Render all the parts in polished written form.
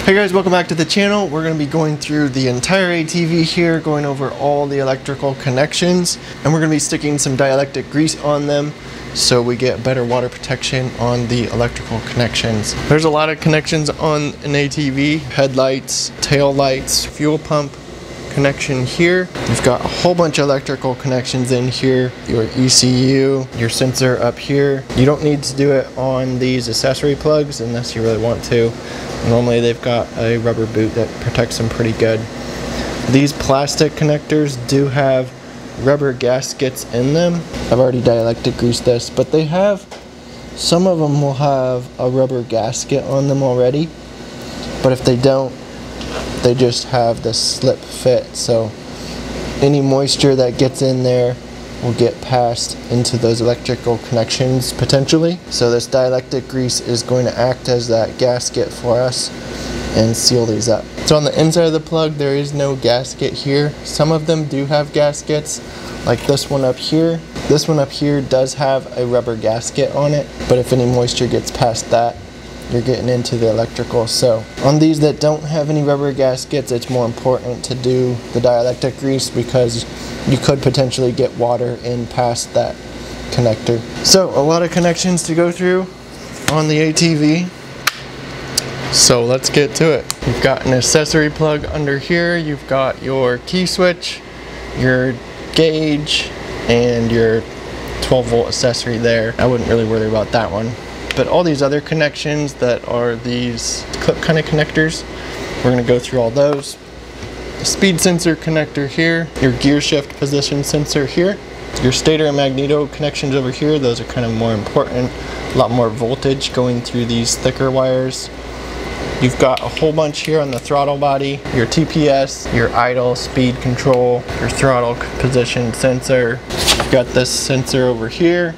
Hey guys, welcome back to the channel. We're going to be going through the entire ATV here, going over all the electrical connections, and we're going to be sticking some dielectric grease on them so we get better water protection on the electrical connections. There's a lot of connections on an ATV: headlights, tail lights, fuel pump connection here. You've got a whole bunch of electrical connections in here, your ECU, your sensor up here. You don't need to do it on these accessory plugs unless you really want to. Normally they've got a rubber boot that protects them pretty good. These plastic connectors do have rubber gaskets in them. I've already dielectric greased this, but they have, some of them will have a rubber gasket on them already, but if they don't, they just have the slip fit, so any moisture that gets in there will get passed into those electrical connections potentially. So this dielectric grease is going to act as that gasket for us and seal these up. So on the inside of the plug there is no gasket here. Some of them do have gaskets, like this one up here. This one up here does have a rubber gasket on it, but if any moisture gets past that, you're getting into the electrical. So on these that don't have any rubber gaskets, it's more important to do the dielectric grease because you could potentially get water in past that connector. So a lot of connections to go through on the ATV. So let's get to it. You've got an accessory plug under here. You've got your key switch, your gauge, and your 12-volt accessory there. I wouldn't really worry about that one. But all these other connections that are these clip kind of connectors, we're going to go through all those. The speed sensor connector here, your gear shift position sensor here, your stator and magneto connections over here. Those are kind of more important, a lot more voltage going through these thicker wires. You've got a whole bunch here on the throttle body, your TPS, your idle speed control, your throttle position sensor. You've got this sensor over here.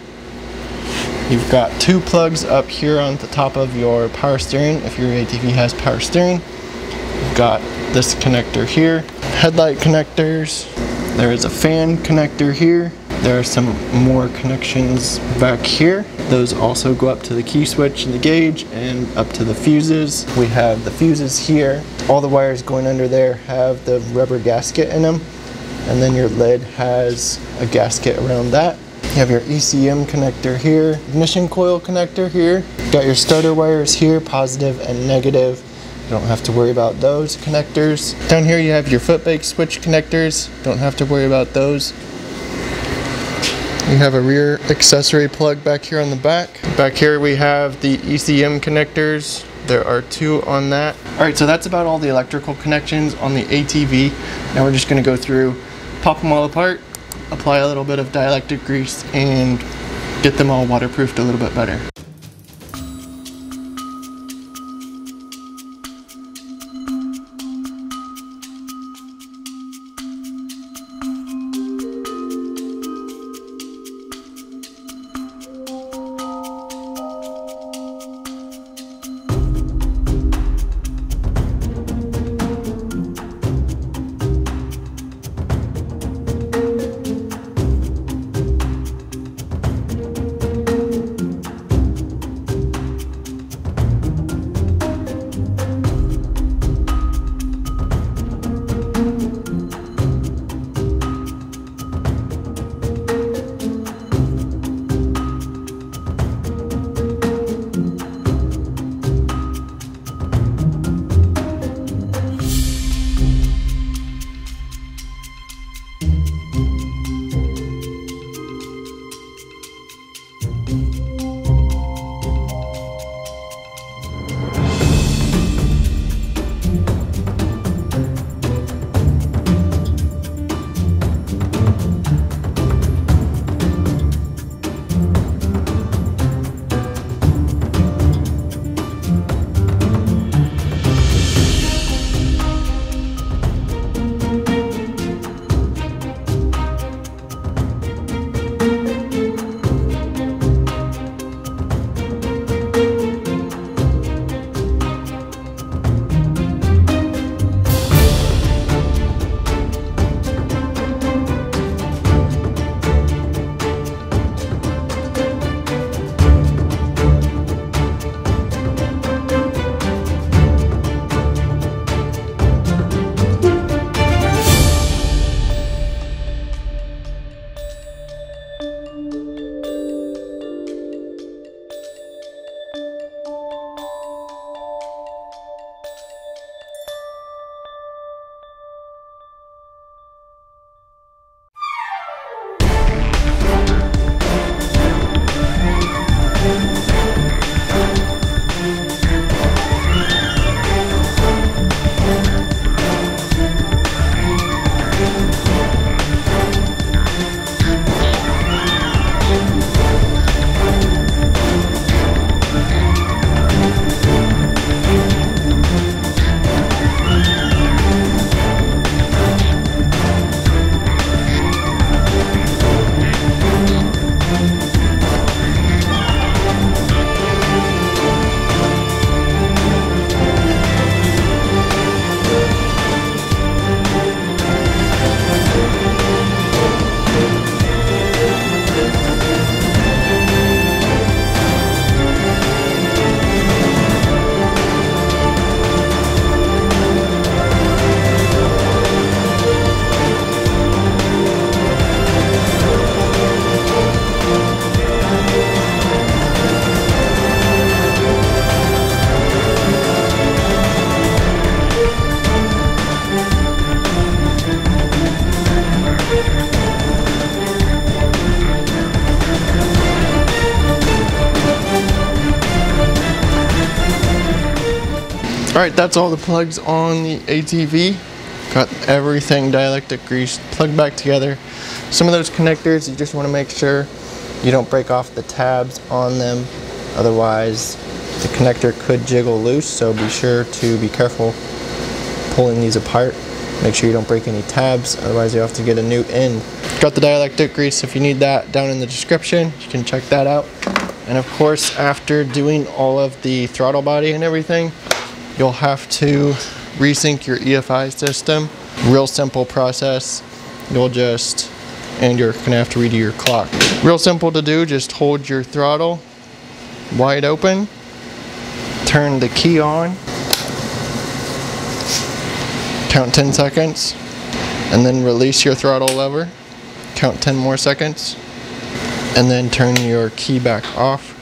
You've got two plugs up here on the top of your power steering if your ATV has power steering. You've got this connector here, headlight connectors. There is a fan connector here. There are some more connections back here. Those also go up to the key switch and the gauge and up to the fuses. We have the fuses here. All the wires going under there have the rubber gasket in them, and then your lid has a gasket around that. You have your ECM connector here, ignition coil connector here. You've got your starter wires here, positive and negative. You don't have to worry about those connectors. Down here you have your foot brake switch connectors. Don't have to worry about those. You have a rear accessory plug back here on the back. Back here we have the ECM connectors. There are two on that. Alright, so that's about all the electrical connections on the ATV. Now we're just going to go through, pop them all apart, apply a little bit of dielectric grease, and get them all waterproofed a little bit better. Alright, that's all the plugs on the ATV. Got everything dielectric grease plugged back together. Some of those connectors, you just want to make sure you don't break off the tabs on them. Otherwise, the connector could jiggle loose, so be sure to be careful pulling these apart. Make sure you don't break any tabs, otherwise you have to get a new end. Got the dielectric grease, if you need that, down in the description. You can check that out. And of course, after doing all of the throttle body and everything, you'll have to resync your EFI system. Real simple process. And you're gonna have to redo your clock. Real simple to do, just hold your throttle wide open, turn the key on, count 10 seconds, and then release your throttle lever, count 10 more seconds, and then turn your key back off.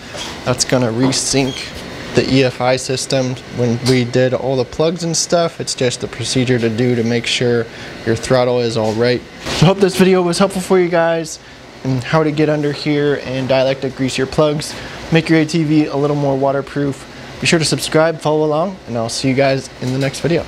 That's gonna resync the EFI system. When we did all the plugs and stuff, it's just a procedure to do to make sure your throttle is all right. So I hope this video was helpful for you guys and how to get under here and dielectric grease your plugs, make your ATV a little more waterproof. Be sure to subscribe, follow along, and I'll see you guys in the next video.